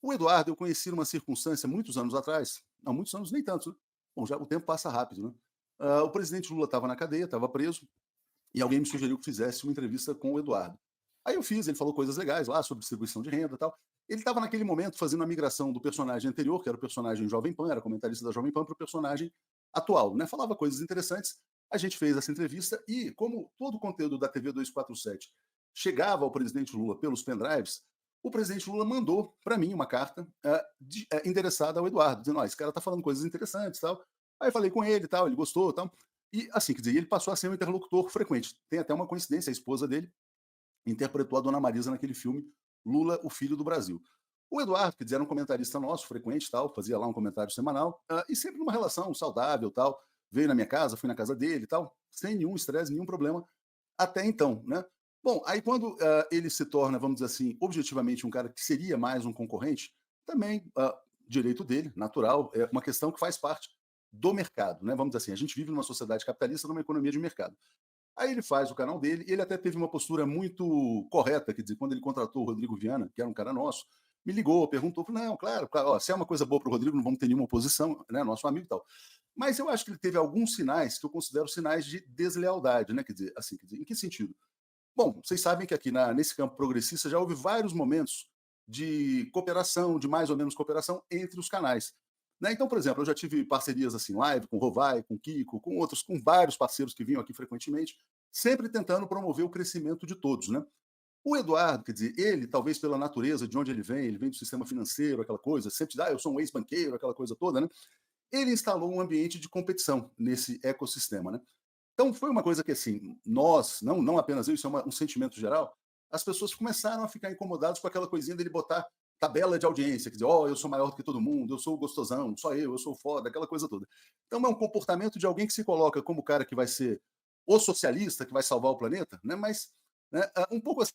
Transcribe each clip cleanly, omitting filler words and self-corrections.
O Eduardo eu conheci numa circunstância muitos anos atrás, não, muitos anos nem tantos, né. Bom, já o tempo passa rápido, né. O presidente Lula estava na cadeia, estava preso, e alguém me sugeriu que fizesse uma entrevista com o Eduardo. Aí eu fiz, ele falou coisas legais lá sobre distribuição de renda e tal. Ele estava naquele momento fazendo a migração do personagem anterior, que era o personagem Jovem Pan, era comentarista da Jovem Pan, para o personagem atual, né? Falava coisas interessantes. A gente fez essa entrevista e, como todo o conteúdo da TV 247 chegava ao presidente Lula pelos pendrives, o presidente Lula mandou para mim uma carta endereçada ao Eduardo, dizendo: ó, esse cara está falando coisas interessantes e tal. Aí eu falei com ele e tal, ele gostou e tal. E assim, quer dizer, ele passou a ser um interlocutor frequente. Tem até uma coincidência, a esposa dele interpretou a Dona Marisa naquele filme Lula, o Filho do Brasil. O Eduardo, que era um comentarista nosso, frequente tal, fazia lá um comentário semanal, e sempre numa relação saudável tal, veio na minha casa, fui na casa dele e tal, sem nenhum estresse, nenhum problema, até então, né? Bom, aí quando ele se torna, vamos dizer assim, objetivamente um cara que seria mais um concorrente, também direito dele, natural, é uma questão que faz parte do mercado, né? Vamos dizer assim, a gente vive numa sociedade capitalista, numa economia de mercado. Aí ele faz o canal dele, e ele até teve uma postura muito correta, quer dizer, quando ele contratou o Rodrigo Viana, que era um cara nosso, me ligou, perguntou, falou, não, claro, claro, ó, se é uma coisa boa para o Rodrigo, não vamos ter nenhuma oposição, né, nosso amigo e tal. Mas eu acho que ele teve alguns sinais que eu considero sinais de deslealdade, né, quer dizer, assim, quer dizer, em que sentido? Bom, vocês sabem que aqui nesse campo progressista já houve vários momentos de cooperação, de mais ou menos cooperação entre os canais. Né? Então, por exemplo, eu já tive parcerias assim, live com o Rovai, com o Kiko, com outros, com vários parceiros que vinham aqui frequentemente, sempre tentando promover o crescimento de todos. Né? O Eduardo, quer dizer, ele, talvez pela natureza de onde ele vem do sistema financeiro, aquela coisa, sempre diz, eu sou um ex-banqueiro, aquela coisa toda, né? Ele instalou um ambiente de competição nesse ecossistema. Né? Então foi uma coisa que, assim, nós, não apenas eu, isso é um sentimento geral, as pessoas começaram a ficar incomodadas com aquela coisinha dele botar tabela de audiência, quer dizer, ó, eu sou maior do que todo mundo, eu sou o gostosão, só eu sou foda, aquela coisa toda. Então é um comportamento de alguém que se coloca como o cara que vai ser o socialista, que vai salvar o planeta, né? Mas né, um pouco assim,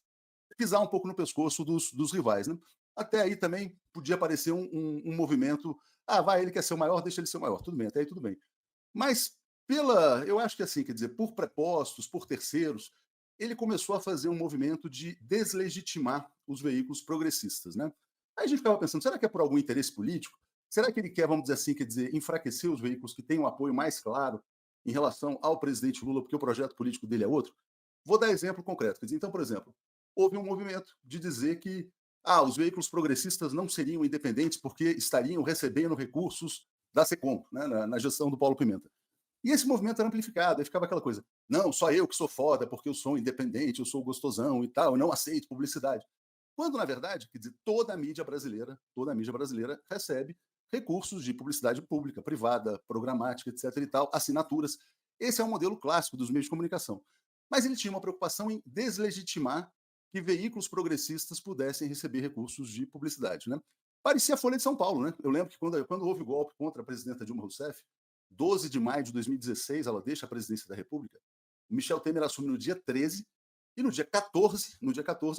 pisar um pouco no pescoço dos rivais, né? Até aí também podia aparecer um movimento, vai, ele quer ser o maior, deixa ele ser o maior, tudo bem, até aí tudo bem. Mas eu acho que assim, quer dizer, por prepostos, por terceiros, ele começou a fazer um movimento de deslegitimar os veículos progressistas, né? Aí a gente ficava pensando, será que é por algum interesse político? Será que ele quer, vamos dizer assim, quer dizer, enfraquecer os veículos que têm um apoio mais claro em relação ao presidente Lula, porque o projeto político dele é outro? Vou dar exemplo concreto. Quer dizer, então, por exemplo, houve um movimento de dizer que os veículos progressistas não seriam independentes porque estariam recebendo recursos da SECOM, né, na gestão do Paulo Pimenta. E esse movimento era amplificado, aí ficava aquela coisa, não, só eu que sou foda porque eu sou independente, eu sou gostosão e tal, eu não aceito publicidade. Quando, na verdade, quer dizer, toda a mídia brasileira recebe recursos de publicidade pública, privada, programática, etc e tal, assinaturas. Esse é um modelo clássico dos meios de comunicação. Mas ele tinha uma preocupação em deslegitimar que veículos progressistas pudessem receber recursos de publicidade, né? Parecia a Folha de São Paulo, né? Eu lembro que quando houve o golpe contra a presidenta Dilma Rousseff, 12 de maio de 2016, ela deixa a presidência da República. O Michel Temer assume no dia 13 e no dia 14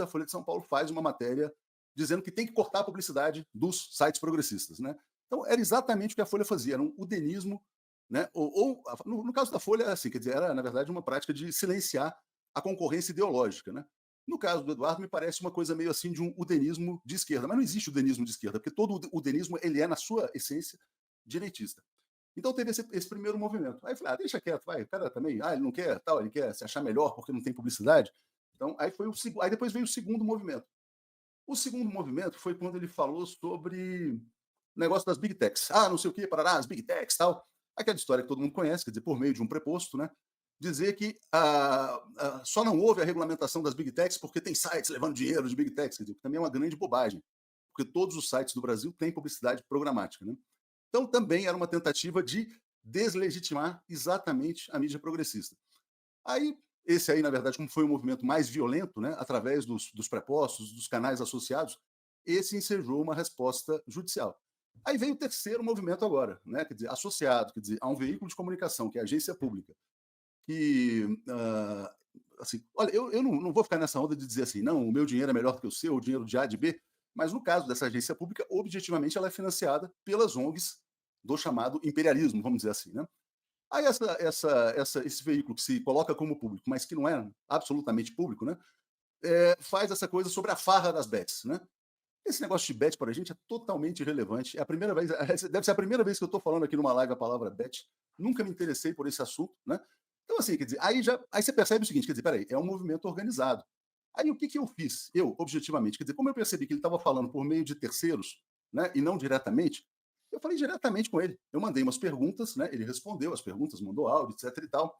a Folha de São Paulo faz uma matéria dizendo que tem que cortar a publicidade dos sites progressistas, né? Então era exatamente o que a Folha fazia, era um udenismo, né? No caso da Folha, assim, quer dizer, era na verdade uma prática de silenciar a concorrência ideológica, né? No caso do Eduardo, me parece uma coisa meio assim de um udenismo de esquerda, mas não existe udenismo de esquerda, porque todo o udenismo ele é na sua essência direitista. Então teve esse primeiro movimento. Aí eu falei, deixa quieto, vai, o cara também, ele não quer tal, ele quer se achar melhor porque não tem publicidade. Então, aí depois veio o segundo movimento. O segundo movimento foi quando ele falou sobre o negócio das big techs. Não sei o que, parará, as big techs tal. Aquela história que todo mundo conhece, quer dizer, por meio de um preposto, né? Dizer que só não houve a regulamentação das big techs porque tem sites levando dinheiro de big techs, quer dizer, que também é uma grande bobagem, porque todos os sites do Brasil têm publicidade programática, né? Então, também era uma tentativa de deslegitimar exatamente a mídia progressista. Aí, esse aí, na verdade, como foi um movimento mais violento, né, através dos prepostos, dos canais associados, esse ensejou uma resposta judicial. Aí vem o terceiro movimento agora, né, quer dizer, associado, quer dizer, a um veículo de comunicação, que é a agência pública, que, assim, olha, eu não vou ficar nessa onda de dizer assim, não, o meu dinheiro é melhor do que o seu, o dinheiro de A, de B, mas no caso dessa agência pública, objetivamente ela é financiada pelas ONGs do chamado imperialismo, vamos dizer assim, né? Aí esse veículo que se coloca como público, mas que não é absolutamente público, né? Faz essa coisa sobre a farra das bets, né? Esse negócio de bet para a gente é totalmente irrelevante. É a primeira vez, deve ser a primeira vez que eu estou falando aqui numa live a palavra bet. Nunca me interessei por esse assunto, né? Então, assim, quer dizer, aí você percebe o seguinte, quer dizer, peraí, é um movimento organizado. Aí o que, que eu fiz? Eu, objetivamente, quer dizer, como eu percebi que ele estava falando por meio de terceiros, né, e não diretamente, eu falei diretamente com ele. Eu mandei umas perguntas, né? Ele respondeu as perguntas, mandou áudio, etc e tal.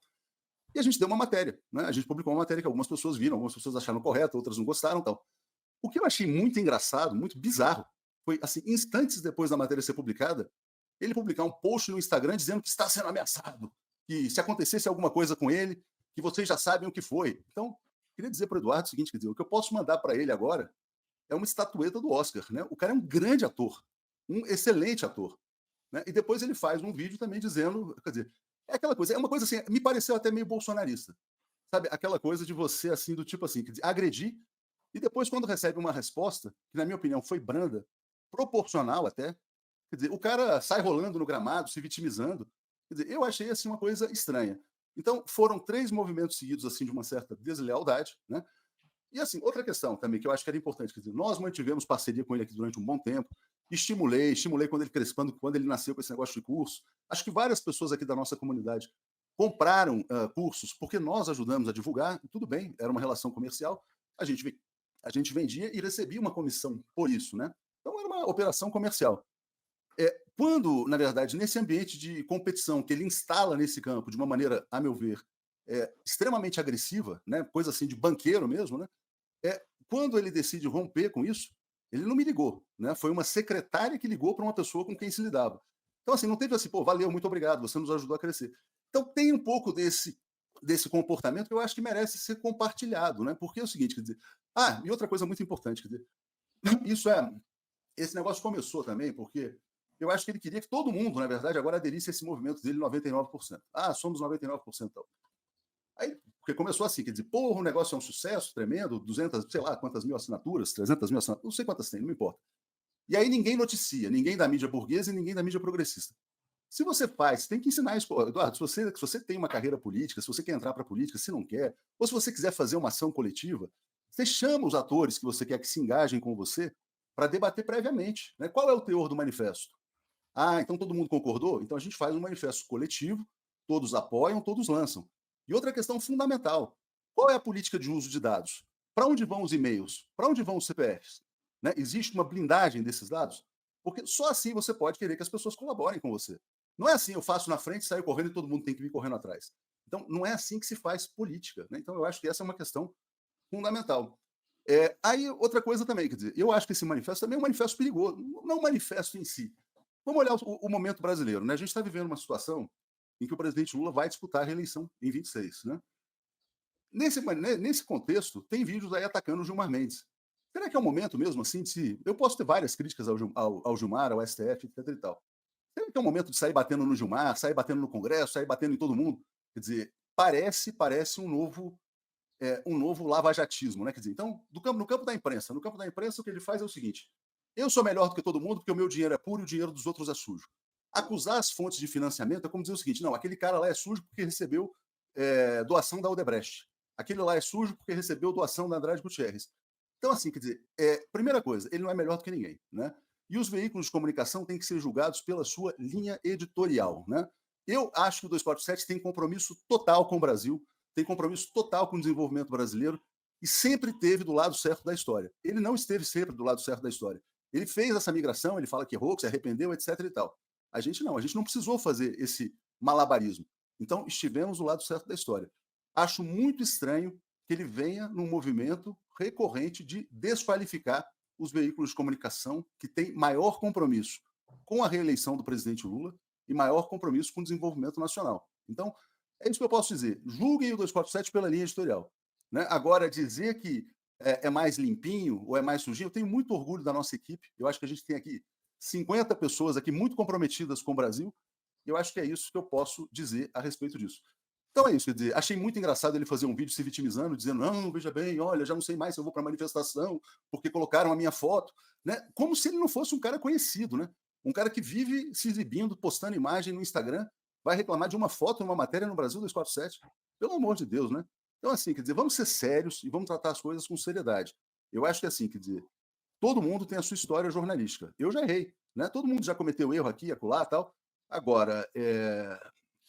E a gente deu uma matéria, né? A gente publicou uma matéria que algumas pessoas viram, algumas pessoas acharam correta, outras não gostaram, tal. O que eu achei muito engraçado, muito bizarro, foi assim, instantes depois da matéria ser publicada, ele publicar um post no Instagram dizendo que está sendo ameaçado, que se acontecesse alguma coisa com ele, que vocês já sabem o que foi. Então, queria dizer para o Eduardo o seguinte, quer dizer, o que eu posso mandar para ele agora é uma estatueta do Oscar, né? O cara é um grande ator, um excelente ator, né? E depois ele faz um vídeo também dizendo, quer dizer, é aquela coisa, é uma coisa assim, me pareceu até meio bolsonarista, sabe? Aquela coisa de você assim, do tipo assim, quer dizer, agredir e depois, quando recebe uma resposta, que na minha opinião foi branda, proporcional até, quer dizer, o cara sai rolando no gramado, se vitimizando. Quer dizer, eu achei assim uma coisa estranha. Então, foram 3 movimentos seguidos assim de uma certa deslealdade, né? E assim, outra questão também que eu acho que era importante, quer dizer, nós mantivemos parceria com ele aqui durante um bom tempo, estimulei quando ele cresceu, quando ele nasceu com esse negócio de curso. Acho que várias pessoas aqui da nossa comunidade compraram cursos porque nós ajudamos a divulgar, e tudo bem, era uma relação comercial, a gente a gente vendia e recebia uma comissão por isso, né? Então era uma operação comercial. Quando, na verdade, nesse ambiente de competição que ele instala nesse campo de uma maneira, a meu ver, extremamente agressiva, né? Coisa assim de banqueiro mesmo, né? Quando ele decide romper com isso, ele não me ligou, né? Foi uma secretária que ligou para uma pessoa com quem se lidava. Então, assim, não teve assim, pô, valeu, muito obrigado, você nos ajudou a crescer. Então, tem um pouco desse comportamento que eu acho que merece ser compartilhado, né? Porque é o seguinte, quer dizer, e outra coisa muito importante, quer dizer, isso esse negócio começou também porque eu acho que ele queria que todo mundo, na verdade, agora aderisse a esse movimento dele 99%. Somos 99%. Aí, porque começou assim, quer dizer, porra, o negócio é um sucesso tremendo, 200, sei lá, quantas mil assinaturas, 300 mil assinaturas, não sei quantas tem, não me importa. E aí ninguém noticia, ninguém da mídia burguesa e ninguém da mídia progressista. Se você faz, tem que ensinar isso. Eduardo, se você tem uma carreira política, se você quer entrar para a política, se não quer, ou se você quiser fazer uma ação coletiva, você chama os atores que você quer que se engajem com você para debater previamente. Né? Qual é o teor do manifesto? Então todo mundo concordou? Então a gente faz um manifesto coletivo, todos apoiam, todos lançam. E outra questão fundamental: qual é a política de uso de dados? Para onde vão os e-mails? Para onde vão os CPFs? Né? Existe uma blindagem desses dados? Porque só assim você pode querer que as pessoas colaborem com você. Não é assim, eu faço na frente, saio correndo e todo mundo tem que vir correndo atrás. Então, não é assim que se faz política. Né? Então, eu acho que essa é uma questão fundamental. Aí, outra coisa também, quer dizer, eu acho que esse manifesto também é um manifesto perigoso, não é um manifesto em si. Vamos olhar o momento brasileiro. Né? A gente está vivendo uma situação em que o presidente Lula vai disputar a reeleição em 26. Né? Nesse contexto, tem vídeos aí atacando o Gilmar Mendes. Será que é o momento mesmo assim de se. Eu posso ter várias críticas ao Gilmar, ao STF, etc. e tal. Será que é o momento de sair batendo no Gilmar, sair batendo no Congresso, sair batendo em todo mundo? Quer dizer, parece um novo lavajatismo, né? Quer dizer, então, no campo da imprensa, o que ele faz é o seguinte: eu sou melhor do que todo mundo porque o meu dinheiro é puro e o dinheiro dos outros é sujo. Acusar as fontes de financiamento é como dizer o seguinte: não, aquele cara lá é sujo porque recebeu doação da Odebrecht. Aquele lá é sujo porque recebeu doação da Andrade Gutierrez. Então, assim, quer dizer, primeira coisa, ele não é melhor do que ninguém, né? E os veículos de comunicação têm que ser julgados pela sua linha editorial, né? Eu acho que o 247 tem compromisso total com o Brasil, tem compromisso total com o desenvolvimento brasileiro e sempre teve do lado certo da história. Ele não esteve sempre do lado certo da história. Ele fez essa migração, ele fala que errou, que se arrependeu, etc e tal. A gente não precisou fazer esse malabarismo. Então, estivemos do lado certo da história. Acho muito estranho que ele venha num movimento recorrente de desqualificar os veículos de comunicação que têm maior compromisso com a reeleição do presidente Lula e maior compromisso com o desenvolvimento nacional. Então, é isso que eu posso dizer. Julguem o 247 pela linha editorial. Né? Agora, dizer que é mais limpinho ou é mais sujinho, eu tenho muito orgulho da nossa equipe. Eu acho que a gente tem aqui 50 pessoas aqui muito comprometidas com o Brasil. Eu acho que é isso que eu posso dizer a respeito disso. Então é isso, quer dizer, achei muito engraçado ele fazer um vídeo se vitimizando, dizendo, não, veja bem, olha, já não sei mais se eu vou para a manifestação, porque colocaram a minha foto, né? Como se ele não fosse um cara conhecido, né? Um cara que vive se exibindo, postando imagem no Instagram, vai reclamar de uma foto, uma matéria no Brasil 247. Pelo amor de Deus, né? Então, assim, quer dizer, vamos ser sérios e vamos tratar as coisas com seriedade. Eu acho que, assim, quer dizer, Todo mundo tem a sua história jornalística. Eu já errei, né? Todo mundo já cometeu erro aqui, acolá, tal. Agora,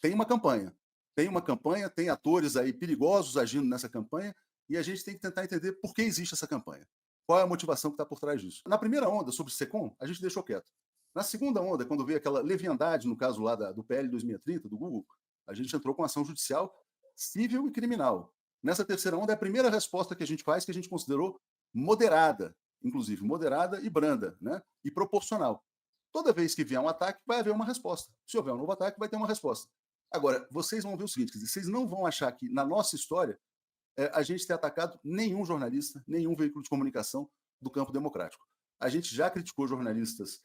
tem uma campanha. Tem uma campanha, tem atores aí perigosos agindo nessa campanha, e a gente tem que tentar entender por que existe essa campanha. Qual é a motivação que está por trás disso? Na primeira onda sobre o SECOM, a gente deixou quieto. Na segunda onda, quando veio aquela leviandade, no caso lá do PL 2030, do Google, a gente entrou com ação judicial civil e criminal. Nessa terceira onda, é a primeira resposta que a gente faz, que a gente considerou moderada, inclusive moderada e branda, né? E proporcional. Toda vez que vier um ataque, vai haver uma resposta. Se houver um novo ataque, vai ter uma resposta. Agora, vocês vão ver o seguinte, quer dizer, vocês não vão achar que na nossa história a gente ter atacado nenhum jornalista, nenhum veículo de comunicação do campo democrático. A gente já criticou jornalistas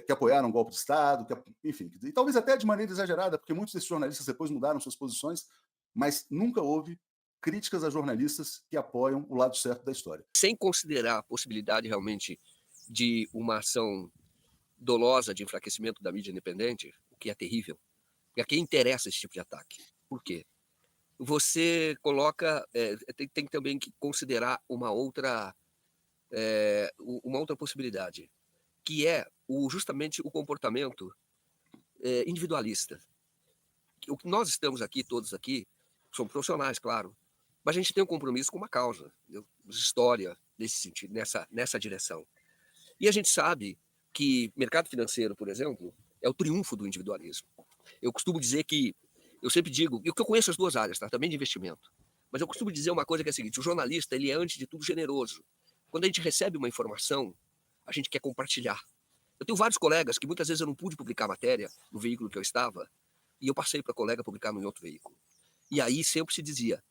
que apoiaram o golpe de Estado, enfim, e talvez até de maneira exagerada, porque muitos desses jornalistas depois mudaram suas posições, mas nunca houve críticas a jornalistas que apoiam o lado certo da história. Sem considerar a possibilidade realmente de uma ação dolosa de enfraquecimento da mídia independente, o que é terrível, porque a quem interessa esse tipo de ataque. Por quê? Você coloca, tem também que considerar uma outra possibilidade, que é justamente o comportamento individualista. O que nós estamos aqui, todos aqui, somos profissionais, claro, mas a gente tem um compromisso com uma causa, história, nesse sentido, nessa direção. E a gente sabe que mercado financeiro, por exemplo, é o triunfo do individualismo. Eu costumo dizer que, eu sempre digo, e o que eu conheço as duas áreas, tá? Também de investimento, mas eu costumo dizer uma coisa que é a seguinte: o jornalista, ele é antes de tudo generoso. Quando a gente recebe uma informação, a gente quer compartilhar. Eu tenho vários colegas que muitas vezes eu não pude publicar matéria no veículo que eu estava, e eu passei para colega publicar em outro veículo. E aí sempre se dizia: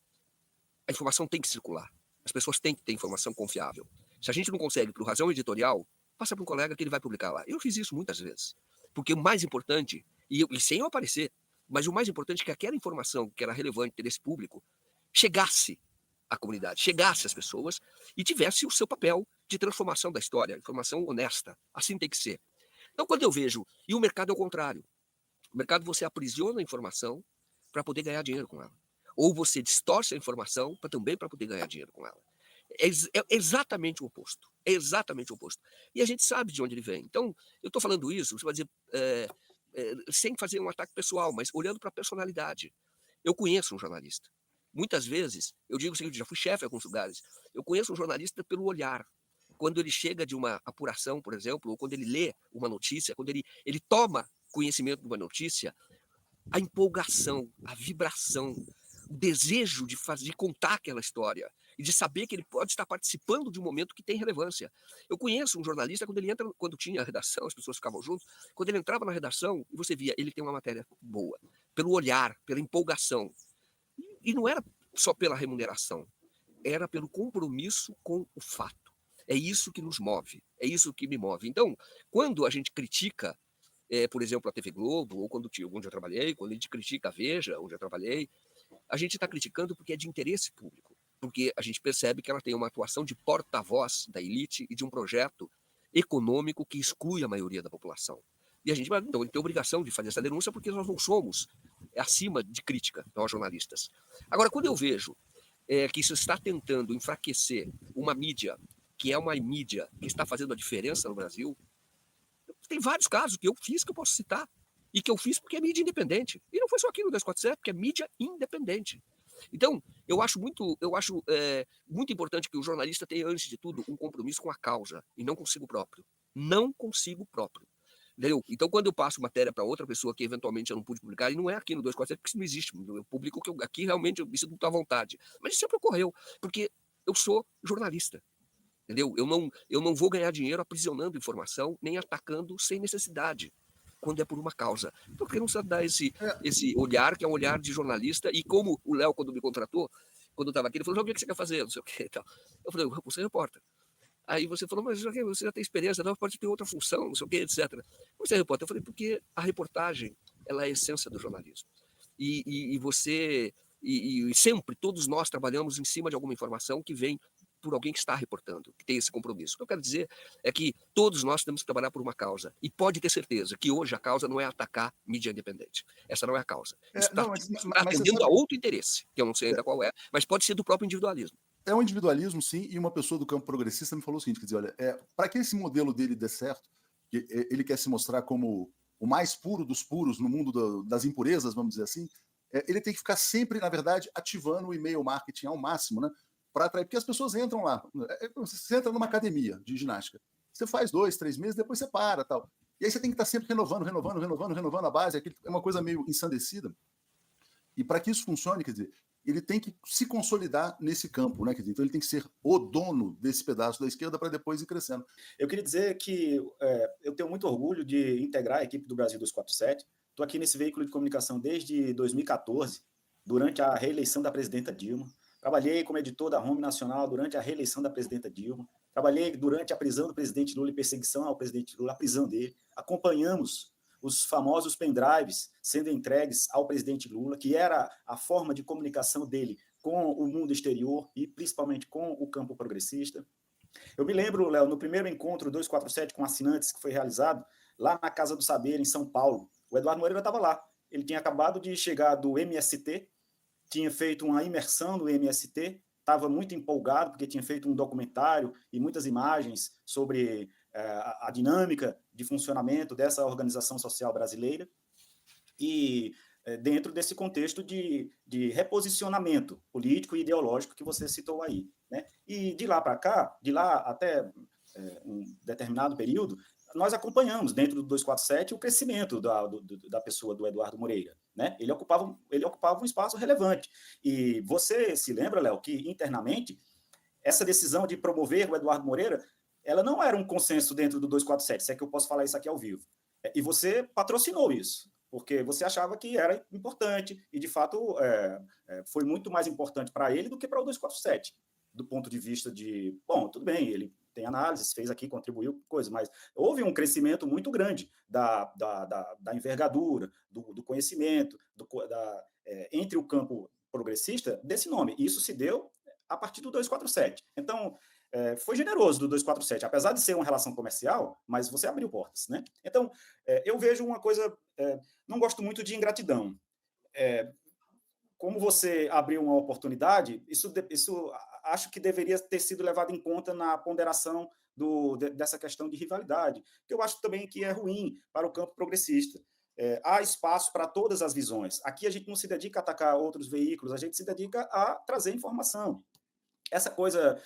a informação tem que circular. As pessoas têm que ter informação confiável. Se a gente não consegue, por razão editorial, passa para um colega que ele vai publicar lá. Eu fiz isso muitas vezes. Porque o mais importante, e sem eu aparecer, mas o mais importante é que aquela informação que era relevante desse público chegasse à comunidade, chegasse às pessoas e tivesse o seu papel de transformação da história, informação honesta. Assim tem que ser. Então, quando eu vejo, e o mercado é o contrário. O mercado, você aprisiona a informação para poder ganhar dinheiro com ela. Ou você distorce a informação também para poder ganhar dinheiro com ela. É exatamente o oposto. É exatamente o oposto. E a gente sabe de onde ele vem. Então, eu estou falando isso, você vai dizer, sem fazer um ataque pessoal, mas olhando para a personalidade. Eu conheço um jornalista. Muitas vezes, eu digo o seguinte: já fui chefe em alguns lugares. Eu conheço um jornalista pelo olhar. Quando ele chega de uma apuração, por exemplo, ou quando ele lê uma notícia, quando ele toma conhecimento de uma notícia, a empolgação, a vibração, o desejo de contar aquela história e de saber que ele pode estar participando de um momento que tem relevância. Eu conheço um jornalista, quando tinha a redação, as pessoas ficavam juntos, quando ele entrava na redação e você via, ele tem uma matéria boa, pelo olhar, pela empolgação. E não era só pela remuneração, era pelo compromisso com o fato. É isso que nos move, é isso que me move. Então, quando a gente critica, por exemplo, a TV Globo, ou onde eu trabalhei, quando a gente critica a Veja, onde eu trabalhei, a gente está criticando porque é de interesse público, porque a gente percebe que ela tem uma atuação de porta-voz da elite e de um projeto econômico que exclui a maioria da população. E a gente, então, ele tem obrigação de fazer essa denúncia porque nós não somos acima de crítica, nós jornalistas. Agora, quando eu vejo que isso está tentando enfraquecer uma mídia, que é uma mídia que está fazendo a diferença no Brasil, tem vários casos que eu fiz que eu posso citar. E que eu fiz porque é mídia independente. E não foi só aqui no 247, porque é mídia independente. Então, eu acho muito importante que o jornalista tenha, antes de tudo, um compromisso com a causa e não consigo próprio. Não consigo próprio. Entendeu? Então, quando eu passo matéria para outra pessoa que eventualmente eu não pude publicar, e não é aqui no 247, porque isso não existe. Eu publico que aqui realmente eu me sinto muito à vontade. Mas isso sempre ocorreu, porque eu sou jornalista. Entendeu? Eu não vou ganhar dinheiro aprisionando informação, nem atacando sem necessidade, quando é por uma causa. Porque não se dá esse olhar, que é um olhar de jornalista, e como o Léo, quando me contratou, quando eu estava aqui, ele falou: o que você quer fazer? Não sei o que e tal. Eu falei: eu vou ser repórter. Aí você falou: mas você já tem experiência, não, pode ter outra função, não sei o que, etc. Você é repórter. Eu falei: porque a reportagem, ela é a essência do jornalismo. E você, e sempre, todos nós trabalhamos em cima de alguma informação que vem por alguém que está reportando, que tem esse compromisso. O que eu quero dizer é que todos nós temos que trabalhar por uma causa. E pode ter certeza que hoje a causa não é atacar mídia independente. Essa não é a causa. Isso está Não, mas você atendendo a sabe, outro interesse, que eu não sei ainda qual é, mas pode ser do próprio individualismo. É um individualismo, sim, e uma pessoa do campo progressista me falou o seguinte, quer dizer, olha, para que esse modelo dele dê certo, que ele quer se mostrar como o mais puro dos puros no mundo das impurezas, vamos dizer assim, ele tem que ficar sempre, na verdade, ativando o e-mail marketing ao máximo, né? Para atrair, porque as pessoas entram lá. Você entra numa academia de ginástica, você faz 2, 3 meses, depois você para, tal. E aí você tem que estar sempre renovando a base, é uma coisa meio ensandecida. E para que isso funcione, quer dizer, ele tem que se consolidar nesse campo, né? Quer dizer, então ele tem que ser o dono desse pedaço da esquerda para depois ir crescendo. Eu queria dizer que eu tenho muito orgulho de integrar a equipe do Brasil 247. Estou aqui nesse veículo de comunicação desde 2014, durante a reeleição da presidenta Dilma. Trabalhei como editor da Home Nacional durante a reeleição da presidenta Dilma. Trabalhei durante a prisão do presidente Lula e perseguição ao presidente Lula, a prisão dele. Acompanhamos os famosos pendrives sendo entregues ao presidente Lula, que era a forma de comunicação dele com o mundo exterior e principalmente com o campo progressista. Eu me lembro, Léo, no primeiro encontro 247 com assinantes que foi realizado lá na Casa do Saber, em São Paulo, o Eduardo Moreira estava lá. Ele tinha acabado de chegar do MST, tinha feito uma imersão no MST, estava muito empolgado porque tinha feito um documentário e muitas imagens sobre a dinâmica de funcionamento dessa organização social brasileira e dentro desse contexto de reposicionamento político e ideológico que você citou aí, né? E de lá para cá, de lá até um determinado período, nós acompanhamos dentro do 247 o crescimento da pessoa do Eduardo Moreira, né? Ele ocupava um espaço relevante. E você se lembra, Léo, que internamente essa decisão de promover o Eduardo Moreira, ela não era um consenso dentro do 247, se é que eu posso falar isso aqui ao vivo. E você patrocinou isso, porque você achava que era importante, e de fato foi muito mais importante para ele do que para o 247, do ponto de vista de, bom, tudo bem, ele tem análises, fez aqui, contribuiu, coisa, mas houve um crescimento muito grande da envergadura, do conhecimento, entre o campo progressista desse nome, e isso se deu a partir do 247. Então, foi generoso do 247, apesar de ser uma relação comercial, mas você abriu portas, né? Então, eu vejo uma coisa, não gosto muito de ingratidão. Como você abriu uma oportunidade, isso acho que deveria ter sido levado em conta na ponderação dessa questão de rivalidade, que eu acho também que é ruim para o campo progressista. Há espaço para todas as visões. Aqui a gente não se dedica a atacar outros veículos, a gente se dedica a trazer informação. Essa coisa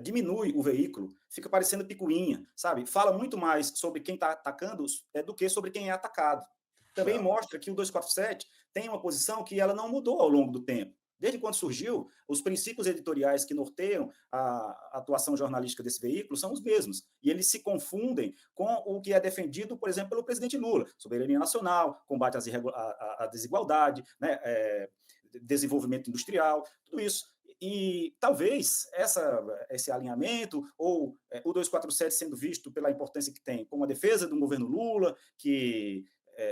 diminui o veículo, fica parecendo picuinha, sabe? Fala muito mais sobre quem está atacando do que sobre quem é atacado. Também mostra que o 247 tem uma posição que ela não mudou ao longo do tempo. Desde quando surgiu, os princípios editoriais que norteiam a atuação jornalística desse veículo são os mesmos. E eles se confundem com o que é defendido, por exemplo, pelo presidente Lula. Soberania nacional, combate à desigualdade, né, desenvolvimento industrial, tudo isso. E talvez esse alinhamento, ou o 247 sendo visto pela importância que tem como a defesa do governo Lula, que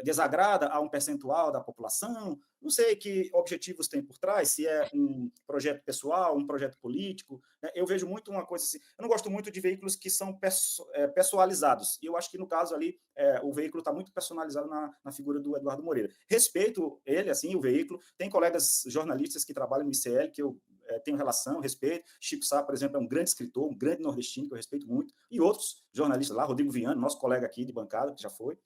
desagrada a um percentual da população, não sei que objetivos tem por trás, se é um projeto pessoal, um projeto político, né? Eu vejo muito uma coisa assim, eu não gosto muito de veículos que são pessoalizados, e eu acho que no caso ali, o veículo está muito personalizado na figura do Eduardo Moreira. Respeito ele, assim, o veículo, tem colegas jornalistas que trabalham no ICL, que eu tenho relação, respeito, Chico Sá, por exemplo, é um grande escritor, um grande nordestino, que eu respeito muito, e outros jornalistas lá, Rodrigo Viana, nosso colega aqui de bancada, que já foi,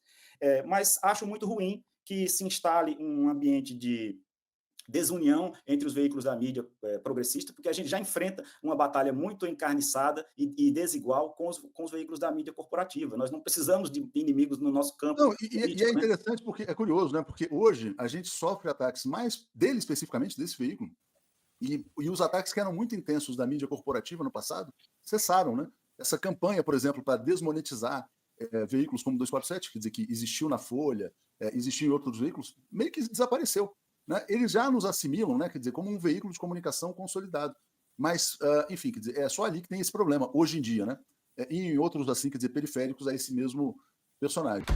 mas acho muito ruim que se instale um ambiente de desunião entre os veículos da mídia progressista, porque a gente já enfrenta uma batalha muito encarniçada e desigual com os veículos da mídia corporativa. Nós não precisamos de inimigos no nosso campo. Não, e é interessante, porque é curioso, né? Porque hoje a gente sofre ataques mais dele especificamente, desse veículo, e os ataques que eram muito intensos da mídia corporativa no passado cessaram, né? Essa campanha, por exemplo, para desmonetizar veículos como 247, quer dizer, que existiu na Folha, existiu em outros veículos, meio que desapareceu, né? Eles já nos assimilam, né? Quer dizer, como um veículo de comunicação consolidado. Mas, enfim, quer dizer, é só ali que tem esse problema, hoje em dia, né? E em outros, assim, quer dizer, periféricos a esse mesmo personagem.